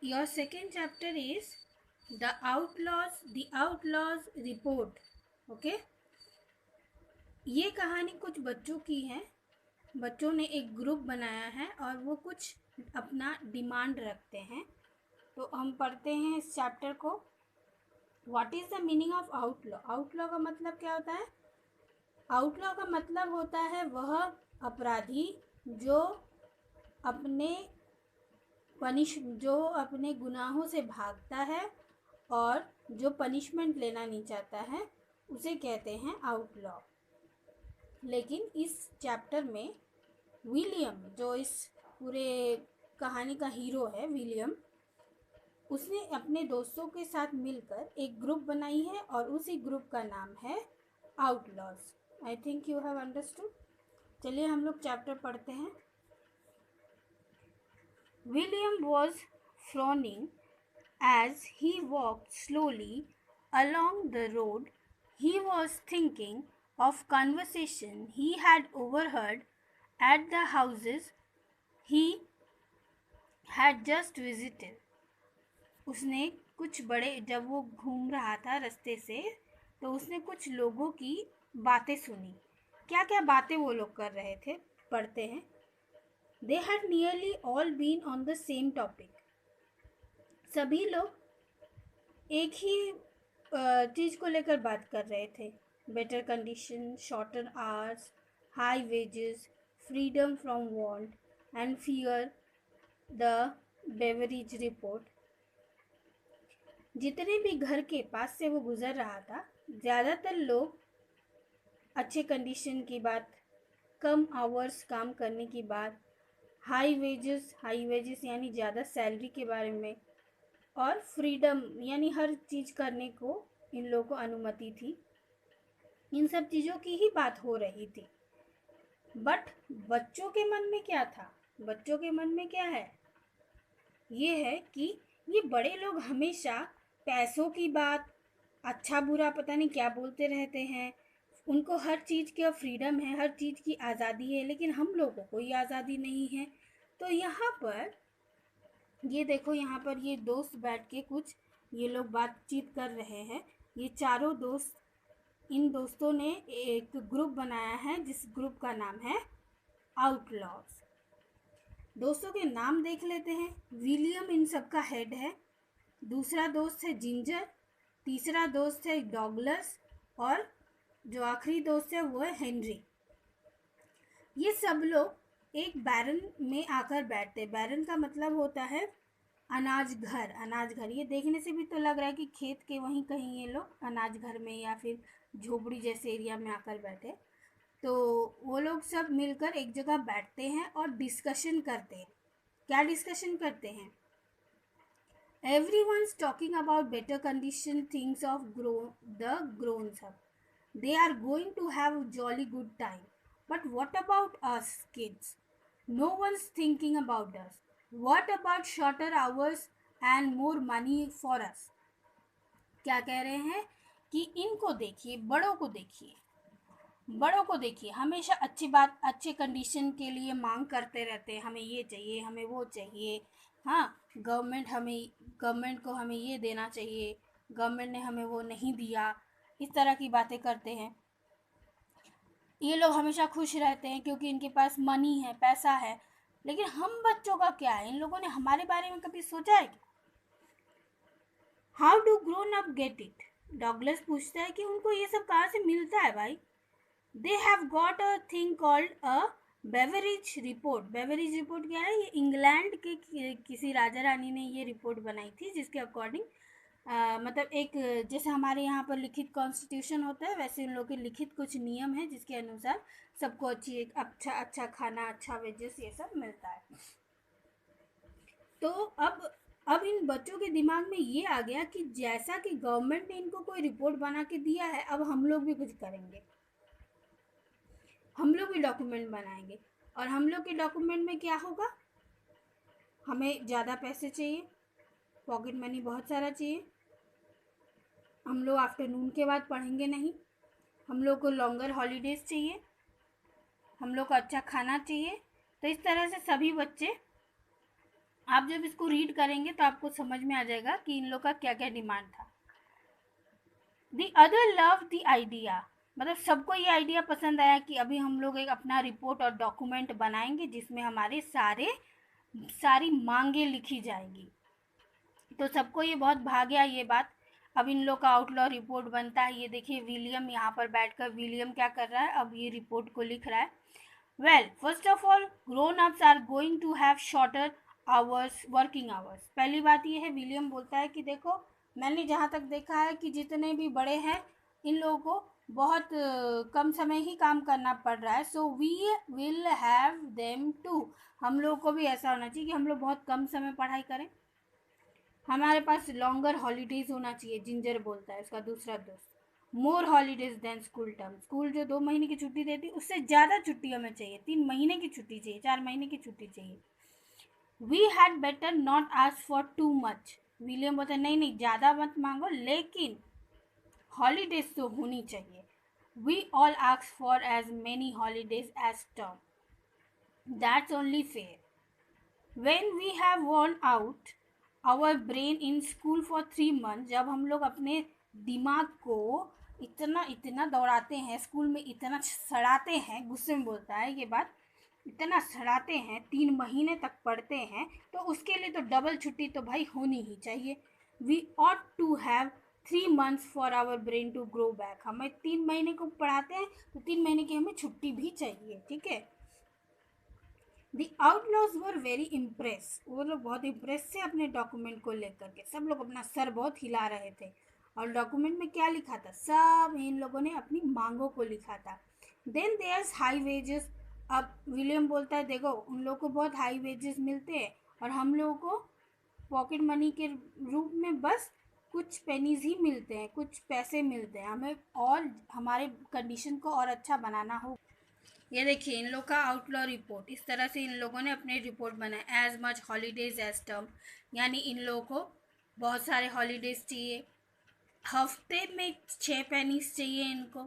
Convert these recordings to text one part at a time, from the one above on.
your second chapter is the outlaws report. Okay, ये कहानी कुछ बच्चों की है. बच्चों ने एक ग्रुप बनाया है और वो कुछ अपना डिमांड रखते हैं. तो हम पढ़ते हैं इस चैप्टर को. What is the meaning of outlaw? Outlaw का मतलब क्या होता है? आउटलॉ का मतलब होता है वह अपराधी जो अपने गुनाहों से भागता है और जो पनिशमेंट लेना नहीं चाहता है उसे कहते हैं आउटलॉ. लेकिन इस चैप्टर में विलियम, जो इस पूरे कहानी का हीरो है, विलियम, उसने अपने दोस्तों के साथ मिलकर एक ग्रुप बनाई है और उसी ग्रुप का नाम है outlaws. I think you have understood. चलिए हम लोग चैप्टर पढ़ते हैं. William was frowning as he walked slowly along the road. He was thinking of conversation he had overheard at the houses he had just visited. उसने कुछ जब वो घूम रहा था रास्ते से तो उसने कुछ लोगों की बातें सुनी. क्या क्या बातें वो लोग कर रहे थे, पढ़ते हैं. They had nearly all been on the same topic. सभी लोग एक ही चीज़ को लेकर बात कर रहे थे. Better condition, shorter hours, high wages, freedom from want and fear, the beverage report. जितने भी घर के पास से वो गुजर रहा था, ज़्यादातर लोग अच्छे कंडीशन की बात, कम आवर्स काम करने की बात, हाई वेजेस यानी ज़्यादा सैलरी के बारे में, और फ्रीडम यानी हर चीज़ करने को इन लोगों को अनुमति थी. इन सब चीज़ों की ही बात हो रही थी. बट बच्चों के मन में क्या था? बच्चों के मन में क्या है? ये है कि ये बड़े लोग हमेशा पैसों की बात, अच्छा बुरा पता नहीं क्या बोलते रहते हैं. उनको हर चीज़ का फ्रीडम है, हर चीज़ की आज़ादी है, लेकिन हम लोगों को कोई आज़ादी नहीं है. तो यहाँ पर ये देखो, यहाँ पर ये दोस्त बैठ के कुछ ये लोग बातचीत कर रहे हैं. ये चारों दोस्त, इन दोस्तों ने एक ग्रुप बनाया है जिस ग्रुप का नाम है आउटलॉज. दोस्तों के नाम देख लेते हैं. विलियम इन सब का हेड है. दूसरा दोस्त है जिंजर. तीसरा दोस्त है डॉगलस. और जो आखिरी दोस्त है वो है हेनरी. ये सब लोग एक बैरन में आकर बैठते. बैरन का मतलब होता है अनाज घर. ये देखने से भी तो लग रहा है कि खेत के वहीं कहीं ये लोग अनाज घर में या फिर झोपड़ी जैसे एरिया में आकर बैठे. तो वो लोग सब मिलकर एक जगह बैठते हैं और डिस्कशन करते हैं. क्या डिस्कशन करते हैं? Everyone's talking about better condition things of the grown up. They are going to have a jolly good time. But what about us kids? No one's thinking about us. What about shorter hours and more money for us? क्या कह रहे हैं कि इनको देखिए, बड़ों को देखिए, हमेशा अच्छी बात, अच्छे कंडीशन के लिए मांग करते रहते हैं. हमें ये चाहिए, हमें वो चाहिए. हाँ, गवर्नमेंट को हमें ये देना चाहिए, गवर्नमेंट ने हमें वो नहीं दिया. इस तरह की बातें करते हैं. ये लोग हमेशा खुश रहते हैं क्योंकि इनके पास मनी है, पैसा है. लेकिन हम बच्चों का क्या है? इन लोगों ने हमारे बारे में कभी सोचा है क्या? How do grown up get it? Douglas पूछता है कि उनको ये सब कहाँ से मिलता है भाई. They have got a thing called a beverage report. Beverage report क्या है? ये इंग्लैंड के किसी राजा रानी ने ये रिपोर्ट बनाई थी जिसके अकॉर्डिंग मतलब एक जैसे हमारे यहाँ पर लिखित कॉन्स्टिट्यूशन होता है, वैसे उन लोगों के लिखित कुछ नियम है जिसके अनुसार सबको अच्छा खाना, अच्छा वेजेस, ये सब मिलता है. तो अब इन बच्चों के दिमाग में ये आ गया कि जैसा कि गवर्नमेंट ने इनको कोई रिपोर्ट बना के दिया है, अब हम लोग भी कुछ करेंगे. हम लोग भी डॉक्यूमेंट बनाएंगे. और हम लोग के डॉक्यूमेंट में क्या होगा? हमें ज़्यादा पैसे चाहिए, पॉकेट मनी बहुत सारा चाहिए. हम लोग आफ्टरनून के बाद पढ़ेंगे नहीं. हम लोग को लॉन्गर हॉलीडेज़ चाहिए. हम लोग को अच्छा खाना चाहिए. तो इस तरह से सभी बच्चे आप जब इसको रीड करेंगे तो आपको समझ में आ जाएगा कि इन लोग का क्या क्या डिमांड था। The other love the idea, मतलब सबको ये आइडिया पसंद आया कि अभी हम लोग एक अपना रिपोर्ट और डॉक्यूमेंट बनाएंगे जिसमें हमारे सारी मांगे लिखी जाएंगी। तो सबको ये बहुत भा गया ये बात। अब इन लोग का आउटलॉ रिपोर्ट बनता है। ये देखिए विलियम यहाँ पर बैठकर विलियम क्या कर रहा है, अब ये रिपोर्ट को लिख रहा है। Well first of all grown ups are going to have shorter hours, working hours. पहली बात ये है, विलियम बोलता है कि देखो मैंने जहाँ तक देखा है कि जितने भी बड़े हैं इन लोगों को बहुत कम समय ही काम करना पड़ रहा है। So we will have them to, हम लोग को भी ऐसा होना चाहिए कि हम लोग बहुत कम समय पढ़ाई करें, हमारे पास लॉन्गर हॉलीडेज होना चाहिए, जिंजर बोलता है उसका दूसरा दोस्त। More holidays then school term, school जो 2 महीने की छुट्टी देती उससे ज़्यादा छुट्टी हमें चाहिए, 3 महीने की छुट्टी चाहिए, 4 महीने की छुट्टी चाहिए। We had better not ask for too much, William बोलता है नहीं नहीं ज़्यादा मत मांगो, लेकिन हॉलीडेज तो होनी चाहिए। We all ask for as many holidays as term, that's only fair. When we have worn out our brain in school for 3 months, जब हम लोग अपने दिमाग को इतना इतना दौड़ाते हैं, स्कूल में इतना सड़ाते हैं, गुस्से में बोलता है ये बात, इतना सड़ाते हैं, 3 महीने तक पढ़ते हैं, तो उसके लिए तो डबल छुट्टी तो भाई होनी ही चाहिए। We ought to have 3 months for our brain to grow back, हमें 3 महीने को पढ़ाते हैं तो 3 महीने की हमें छुट्टी भी चाहिए, ठीक है। The outlaws were very impress, वो लोग बहुत इम्प्रेस थे अपने डॉक्यूमेंट को लेकर के, सब लोग अपना सर बहुत हिला रहे थे। और डॉक्यूमेंट में क्या लिखा था, सब इन लोगों ने अपनी मांगों को लिखा था। देन देयर्स हाई वेजेस, अब विलियम बोलता है देखो उन लोगों को बहुत हाई वेजेस मिलते हैं और हम लोगों को पॉकेट मनी के रूप में बस कुछ पेनीज ही मिलते हैं, कुछ पैसे मिलते हैं, हमें और हमारे कंडीशन को और अच्छा बनाना हो। ये देखिए इन लोग का आउटलॉ रिपोर्ट, इस तरह से इन लोगों ने अपने रिपोर्ट बनाए। As much holidays as term, यानी इन लोगों को बहुत सारे हॉलीडेज चाहिए, हफ्ते में 6 पेनीज चाहिए इनको,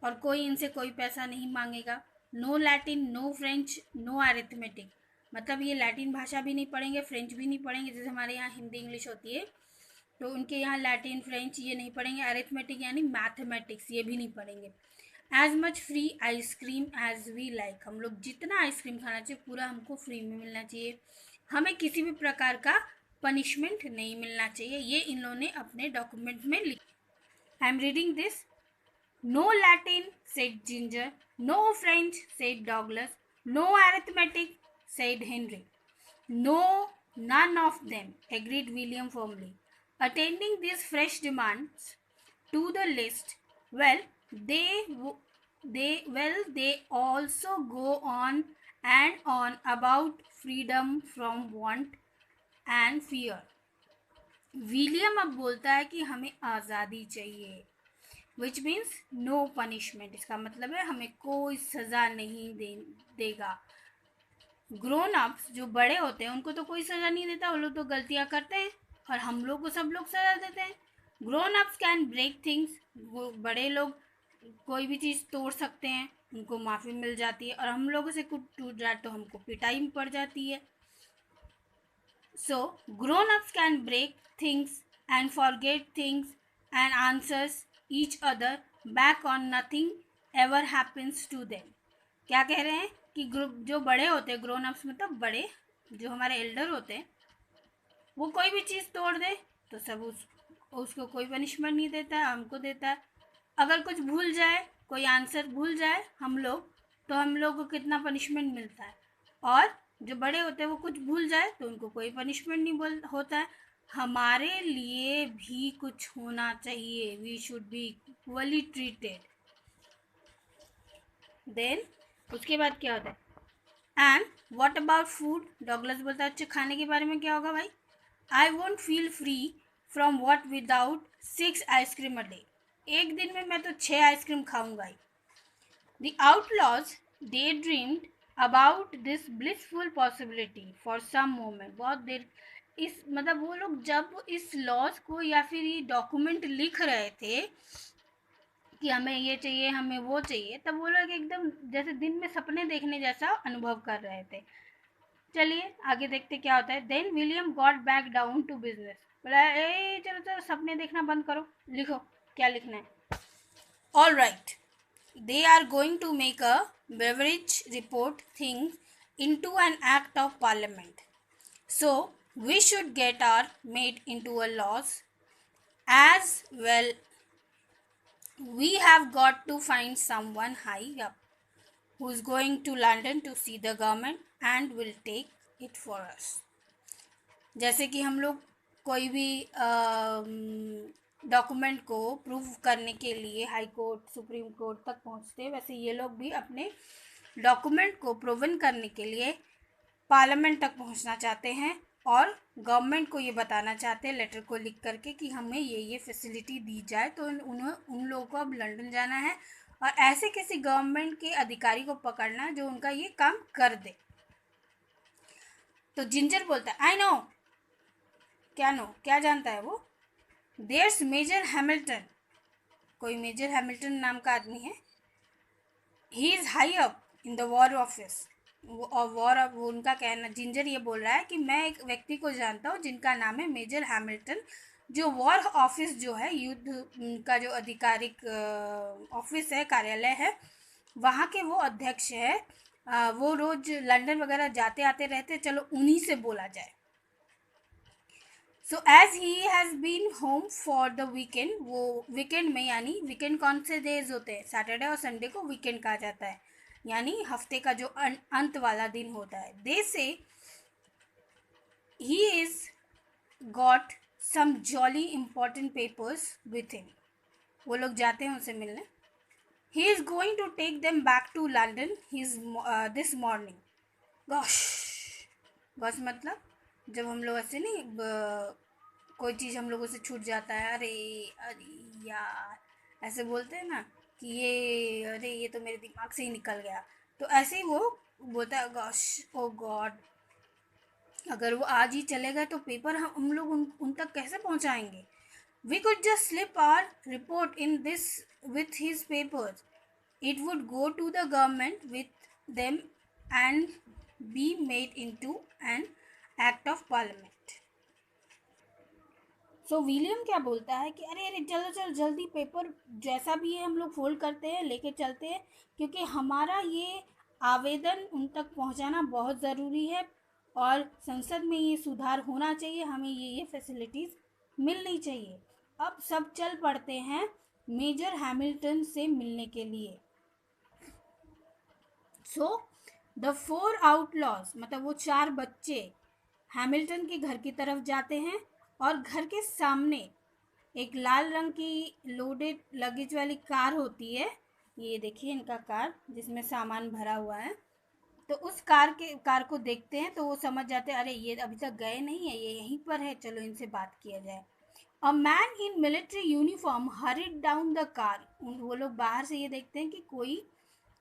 और कोई इनसे कोई पैसा नहीं मांगेगा। No Latin, no French, no arithmetic, मतलब ये लैटिन भाषा भी नहीं पढ़ेंगे, फ्रेंच भी नहीं पढ़ेंगे, जैसे हमारे यहाँ हिंदी इंग्लिश होती है, तो उनके यहाँ लैटिन फ्रेंच ये नहीं पढ़ेंगे। अरिथमेटिक यानी मैथमेटिक्स ये भी नहीं पढ़ेंगे। As much free ice cream as we like, हम लोग जितना आइसक्रीम खाना चाहिए पूरा हमको फ्री में मिलना चाहिए, हमें किसी भी प्रकार का पनिशमेंट नहीं मिलना चाहिए, ये इन लोगों ने अपने डॉक्यूमेंट में लिखा। I am reading this. No Latin said Ginger, no French said Douglas, no arithmetic said Henry, no none of them, agreed William firmly. Attending these fresh demands to the list, well, they also go on and on about freedom from want and fear. William अब बोलता है कि हमें आज़ादी चाहिए, which means no punishment, इसका मतलब है हमें कोई सज़ा नहीं देगा। ग्रोन अप्स जो बड़े होते हैं उनको तो कोई सज़ा नहीं देता, वो लोग तो गलतियाँ करते हैं और हम लोग को सब लोग सज़ा देते हैं। Grown ups can break things, वो बड़े लोग कोई भी चीज़ तोड़ सकते हैं, उनको माफ़ी मिल जाती है, और हम लोगों से कुछ टूट जाए तो हमको पिटाई पड़ जाती है। So grown ups can break things and forget things and answers each other back on nothing ever happens to them. क्या कह रहे हैं कि ग्रुप जो बड़े होते हैं, ग्रोन अप्स मतलब बड़े जो हमारे एल्डर होते हैं, वो कोई भी चीज़ तोड़ दे तो सब उसको कोई पनिशमेंट नहीं देता है, हमको देता है। अगर कुछ भूल जाए, कोई आंसर भूल जाए हम लोग, तो हम लोग को कितना पनिशमेंट मिलता है, और जो बड़े होते हैं वो कुछ भूल जाए तो उनको कोई पनिशमेंट नहीं होता है। हमारे लिए भी कुछ होना चाहिए, we should be equally treated. Then उसके बाद क्या होता है, and what about food, Douglas बोलता है अच्छा खाने के बारे में क्या होगा भाई। I won't feel free from what without 6 ice cream a day, एक दिन में मैं तो 6 आइसक्रीम खाऊंगा ही। The outlaws day dreamed about this blissful possibility for some moment, बहुत देर इस मतलब वो लोग जब इस लॉज को या फिर ये डॉक्यूमेंट लिख रहे थे कि हमें ये चाहिए हमें वो चाहिए, तब वो लोग एकदम जैसे दिन में सपने देखने जैसा अनुभव कर रहे थे। चलिए आगे देखते क्या होता है. Then William got back down to business. बोला ए चलो चलो सपने देखना बंद करो, लिखो क्या लिखना है. All right, they are going to make a beverage report thing into an act of parliament. So we should get our made into a laws as well. We have got to find someone high up who's going to London to see the government and will take it for us. जैसे कि हम लोग कोई भी document को prove करने के लिए हाई कोर्ट सुप्रीम कोर्ट तक पहुंचते हैं, वैसे ये लोग भी अपने डॉक्यूमेंट को प्रूवन करने के लिए पार्लियामेंट तक पहुंचना चाहते हैं और गवर्नमेंट को ये बताना चाहते हैं लेटर को लिख करके कि हमें ये फैसिलिटी दी जाए. तो उन लोगों को अब लंदन जाना है और ऐसे किसी गवर्नमेंट के अधिकारी को पकड़ना है जो उनका ये काम कर दे. तो जिंजर बोलता है आई नो. क्या नो, क्या जानता है वो. देयर्स मेजर हैमिल्टन, कोई मेजर हैमिल्टन नाम का आदमी है. He is high up in the war office. War उनका कहना, जिंजर ये बोल रहा है कि मैं एक व्यक्ति को जानता हूँ जिनका नाम है मेजर हैमिल्टन, जो वॉर ऑफिस जो है युद्ध का जो आधिकारिक ऑफिस है, कार्यालय है, वहाँ के वो अध्यक्ष है. वो रोज़ लंदन वगैरह जाते आते रहते, चलो उन्हीं से बोला जाए. So as he has been home for the weekend, वो वीकेंड में, यानी वीकेंड कौन से डेज होते हैं, सैटरडे और संडे को वीकेंड कहा जाता है, यानी हफ्ते का जो अंत वाला दिन होता है. They say he is got some jolly important papers with him. वो लोग जाते हैं उनसे मिलने. He is going to take them back to London this morning. Gosh, gosh मतलब जब हम लोग ऐसे नहीं कोई चीज़ हम लोगों से छूट जाता है, अरे अरे यार ऐसे बोलते हैं ना कि ये अरे ये तो मेरे दिमाग से ही निकल गया, तो ऐसे ही वो बोलता है गॉश, ओ गॉड, अगर वो आज ही चले गए तो पेपर हम लोग उन तक कैसे पहुंचाएंगे. We could just slip our report in this with his papers. It would go to the government with them and be made into an act of parliament. So William क्या बोलता है कि अरे अरे चलो चलो जल्दी पेपर जैसा भी है हम लोग फोल्ड करते हैं, लेके चलते हैं, क्योंकि हमारा ये आवेदन उन तक पहुंचाना बहुत ज़रूरी है और संसद में ये सुधार होना चाहिए, हमें ये फैसिलिटीज़ मिलनी चाहिए. अब सब चल पड़ते हैं मेजर हैमिल्टन से मिलने के लिए. सो द 4 आउटलॉज, मतलब वो 4 बच्चे हैमिल्टन के घर की तरफ जाते हैं और घर के सामने एक लाल रंग की लोडेड लगेज वाली कार होती है. ये देखिए इनका कार जिसमें सामान भरा हुआ है. तो उस कार को देखते हैं तो वो समझ जाते हैं अरे ये अभी तक गए नहीं है, ये यहीं पर है, चलो इनसे बात किया जाए. A man in military uniform horrid down the car. वो लोग बाहर से ये देखते हैं कि कोई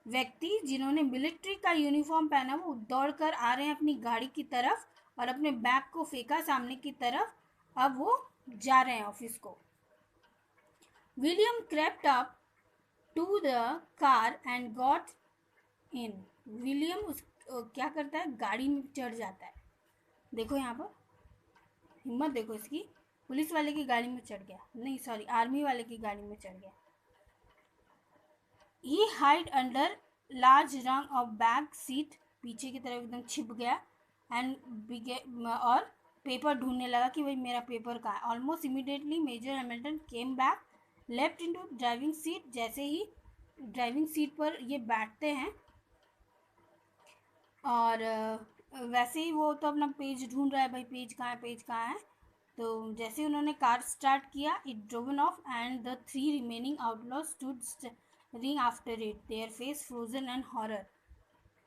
व्यक्ति जिन्होंने मिलिट्री का यूनिफॉर्म पहना वो दौड़ कर आ रहे हैं अपनी गाड़ी की तरफ और अपने बैग को फेंका सामने की तरफ. अब वो जा रहे हैं ऑफिस को. William crept up to the car and got in. William क्या करता है, गाड़ी में चढ़ जाता है. देखो यहाँ पर हिम्मत देखो इसकी, पुलिस वाले की गाड़ी में चढ़ गया, नहीं सॉरी आर्मी वाले की गाड़ी में चढ़ गया. ही हाइड अंडर लार्ज रंग ऑफ बैक सीट, पीछे की तरफ एकदम छिप गया. एंड और पेपर ढूंढने लगा कि भाई मेरा पेपर कहाँ है. Almost immediately Major Hamilton came back, left into driving seat. जैसे ही ड्राइविंग सीट पर ये बैठते हैं और वैसे ही वो तो अपना पेज ढूंढ रहा है, भाई पेज कहाँ है, पेज कहाँ है. तो जैसे उन्होंने कार स्टार्ट किया, it drove off and the 3 remaining outlaws stood staring after it, their face frozen and horror.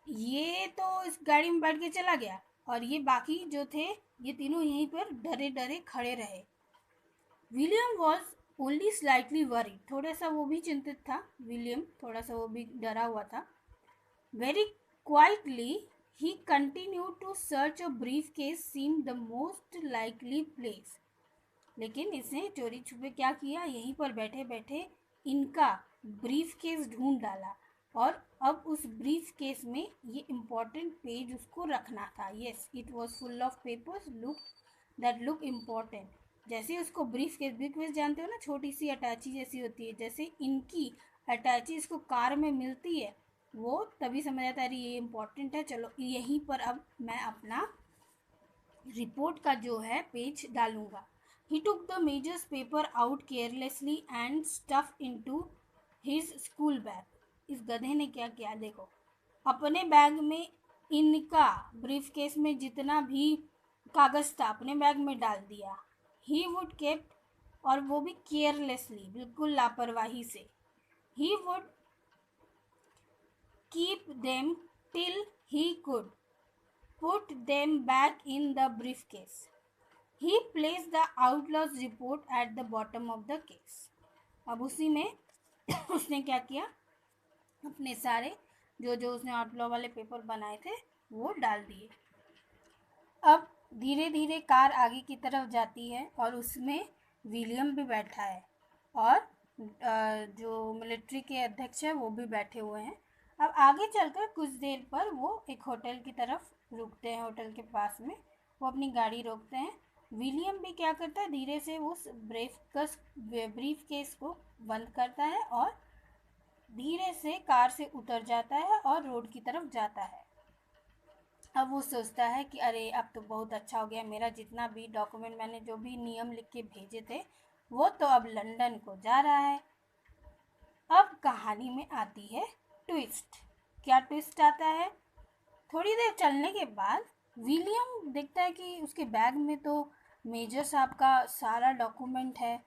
ये तो इस गाड़ी में बैठ के चला गया और ये बाकी जो थे ये तीनों यहीं पर डरे डरे खड़े रहे. William was only slightly worried, थोड़ा सा वो भी चिंतित था. विलियम थोड़ा सा वो भी डरा हुआ था. Very quietly he continued to search a briefcase seem the most likely place. लेकिन इसने चोरी छुपे क्या किया, यहीं पर बैठे बैठे इनका ब्रीफ केस ढूंढ डाला. और अब उस ब्रीफ केस में ये इम्पोर्टेंट पेज उसको रखना था. Yes, it was full of papers that look important. जैसे उसको ब्रीफ केस जानते हो ना, छोटी सी अटैची जैसी होती है, जैसे इनकी अटैची इसको कार में मिलती है, वो तभी समझ आता है अरे ये इम्पोर्टेंट है, चलो यहीं पर अब मैं अपना रिपोर्ट का जो है पेज डालूंगा. He took the measures paper out carelessly and stuff into his school bag. इस गधे ने क्या किया देखो, अपने बैग में इनका ब्रीफ केस में जितना भी कागज था अपने बैग में डाल दिया. ही वुड केप्ट, और वो भी केयरलेसली, बिल्कुल लापरवाही से. He would keep them till he could put them back in the briefcase. He placed the outlaw's report at the bottom of the case. अब उसी में उसने क्या किया, अपने सारे जो उसने आउटलॉ वाले पेपर बनाए थे वो डाल दिए. अब धीरे धीरे कार आगे की तरफ जाती है और उसमें विलियम भी बैठा है और जो मिलिट्री के अध्यक्ष है वो भी बैठे हुए हैं. अब आगे चलकर कुछ देर पर वो एक होटल की तरफ रुकते हैं. होटल के पास में वो अपनी गाड़ी रोकते हैं. विलियम भी क्या करता है, धीरे से उस ब्रीफ केस को बंद करता है और धीरे से कार से उतर जाता है और रोड की तरफ जाता है. अब वो सोचता है कि अरे अब तो बहुत अच्छा हो गया, मेरा जितना भी डॉक्यूमेंट, मैंने जो भी नियम लिख के भेजे थे वो तो अब लंदन को जा रहा है. अब कहानी में आती है ट्विस्ट. क्या ट्विस्ट आता है, थोड़ी देर चलने के बाद विलियम देखता है कि उसके बैग में तो मेजर साहब का सारा डॉक्यूमेंट है,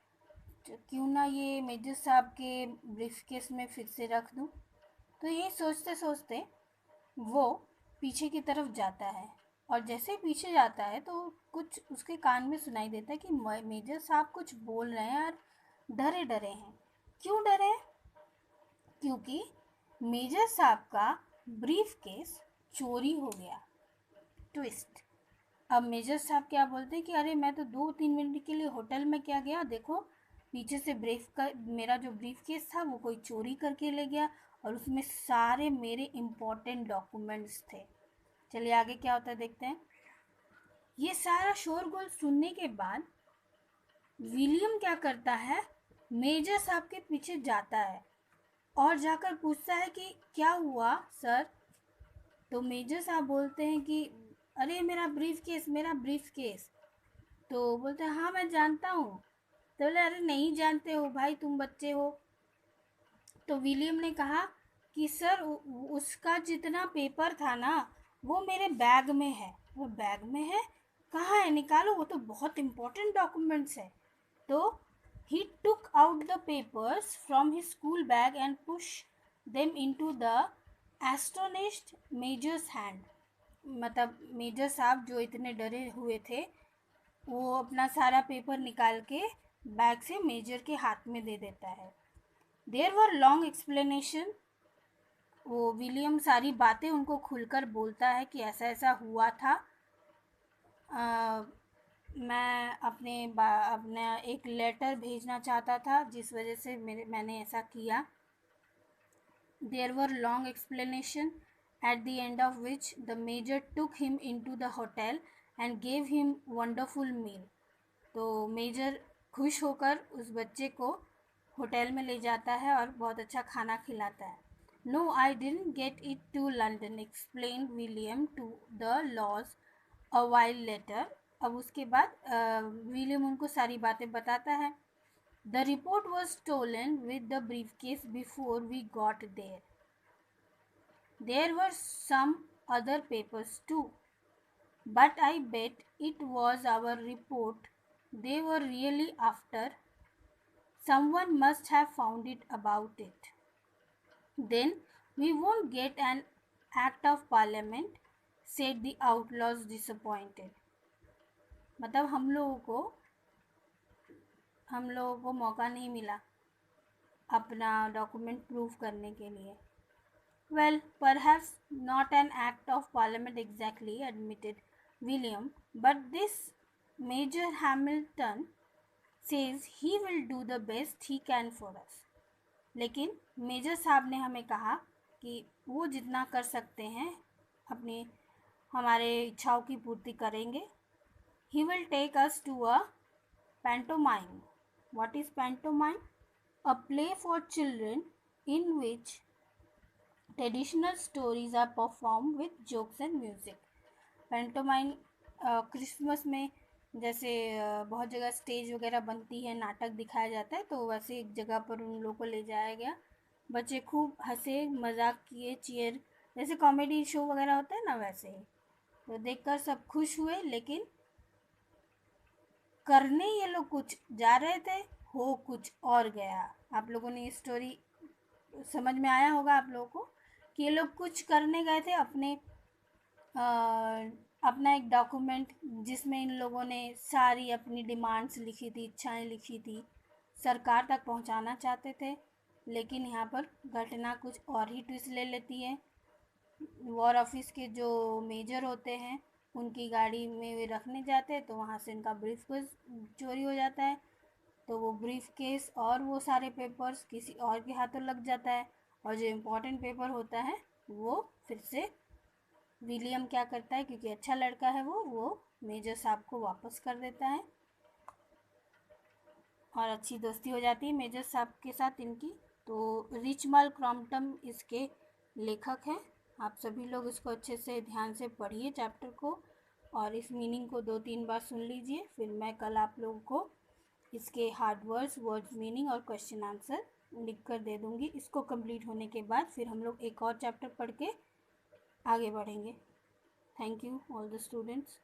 तो क्यों ना ये मेजर साहब के ब्रीफकेस में फिर से रख दूं. तो ये सोचते सोचते वो पीछे की तरफ जाता है और जैसे पीछे जाता है तो कुछ उसके कान में सुनाई देता है कि मेजर साहब कुछ बोल रहे हैं और डरे डरे हैं. क्यों डरे हैं, क्योंकि मेजर साहब का ब्रीफ केस चोरी हो गया. ट्विस्ट. अब मेजर साहब क्या बोलते हैं कि अरे मैं तो 2-3 मिनट के लिए होटल में क्या गया, देखो पीछे से मेरा जो ब्रीफ केस था वो कोई चोरी करके ले गया और उसमें सारे मेरे इम्पोर्टेंट डॉक्यूमेंट्स थे. चलिए आगे क्या होता है देखते हैं. ये सारा शोरगुल सुनने के बाद विलियम क्या करता है, मेजर साहब के पीछे जाता है और जाकर पूछता है कि क्या हुआ सर. तो मेजर साहब बोलते हैं कि अरे मेरा ब्रीफ केस. तो बोलते हैं हाँ मैं जानता हूँ. तो बोले अरे नहीं जानते हो भाई, तुम बच्चे हो. तो विलियम ने कहा कि सर उसका जितना पेपर था ना वो मेरे बैग में है. वो बैग में है, कहाँ है, निकालो, वो तो बहुत इम्पोर्टेंट डॉक्यूमेंट्स है. तो he took out the papers from his school bag and pushed them into the astonished major's hand. मतलब मेजर साहब जो इतने डरे हुए थे वो अपना सारा पेपर निकाल के बैग से मेजर के हाथ में दे देता है. There were long explanation. वो विलियम सारी बातें उनको खुलकर बोलता है कि ऐसा ऐसा हुआ था, मैं अपना एक लेटर भेजना चाहता था जिस वजह से मैंने ऐसा किया. There were long explanation at the end of which the major took him into the hotel and gave him wonderful meal. तो मेजर खुश होकर उस बच्चे को होटल में ले जाता है और बहुत अच्छा खाना खिलाता है. No, I didn't get it to London, explained William to the laws a while later. अब उसके बाद विलियम उनको सारी बातें बताता है. The report was stolen with the briefcase before we got there. There were some other papers too, but I bet it was our report they were really after. Someone must have found it about it. Then we won't get an act of parliament, said the outlaws disappointed. मतलब हम लोगों को मौका नहीं मिला अपना document prove करने के लिए. Well, perhaps not an act of parliament exactly, admitted William, but this Major Hamilton says he will do the best he can for us. लेकिन मेजर साहब ने हमें कहा कि वो जितना कर सकते हैं अपनी हमारे इच्छाओं की पूर्ति करेंगे. He will take us to a pantomime. What is pantomime? A play for children in which traditional stories are performed with jokes and music. Pantomime Christmas में जैसे बहुत जगह स्टेज वगैरह बनती है, नाटक दिखाया जाता है, तो वैसे एक जगह पर उन लोगों को ले जाया गया. बच्चे खूब हंसे, मजाक किए, चीयर जैसे कॉमेडी शो वगैरह होता है ना, वैसे ही. तो देखकर सब खुश हुए, लेकिन करने ये लोग कुछ जा रहे थे, हो कुछ और गया. आप लोगों ने ये स्टोरी समझ में आया होगा आप लोगों को कि ये लोग कुछ करने गए थे अपना एक डॉक्यूमेंट जिसमें इन लोगों ने सारी अपनी डिमांड्स लिखी थी, इच्छाएं लिखी थी, सरकार तक पहुंचाना चाहते थे. लेकिन यहाँ पर घटना कुछ और ही ट्विस्ट ले लेती है. वॉर ऑफिस के जो मेजर होते हैं उनकी गाड़ी में वे रखने जाते हैं, तो वहाँ से इनका ब्रीफ केस चोरी हो जाता है. तो वो ब्रीफ केस और वो सारे पेपर्स किसी और के हाथों लग जाता है, और जो इम्पोर्टेंट पेपर होता है वो फिर से विलियम क्या करता है, क्योंकि अच्छा लड़का है वो मेजर साहब को वापस कर देता है, और अच्छी दोस्ती हो जाती है मेजर साहब के साथ इनकी. तो रिचमल क्रॉम्पटन इसके लेखक हैं. आप सभी लोग इसको अच्छे से ध्यान से पढ़िए चैप्टर को, और इस मीनिंग को 2-3 बार सुन लीजिए. फिर मैं कल आप लोगों को इसके हार्ड वर्ड्स मीनिंग और क्वेश्चन आंसर लिख कर दे दूँगी. इसको कंप्लीट होने के बाद फिर हम लोग एक और चैप्टर पढ़ के आगे बढ़ेंगे. Thank you all the students.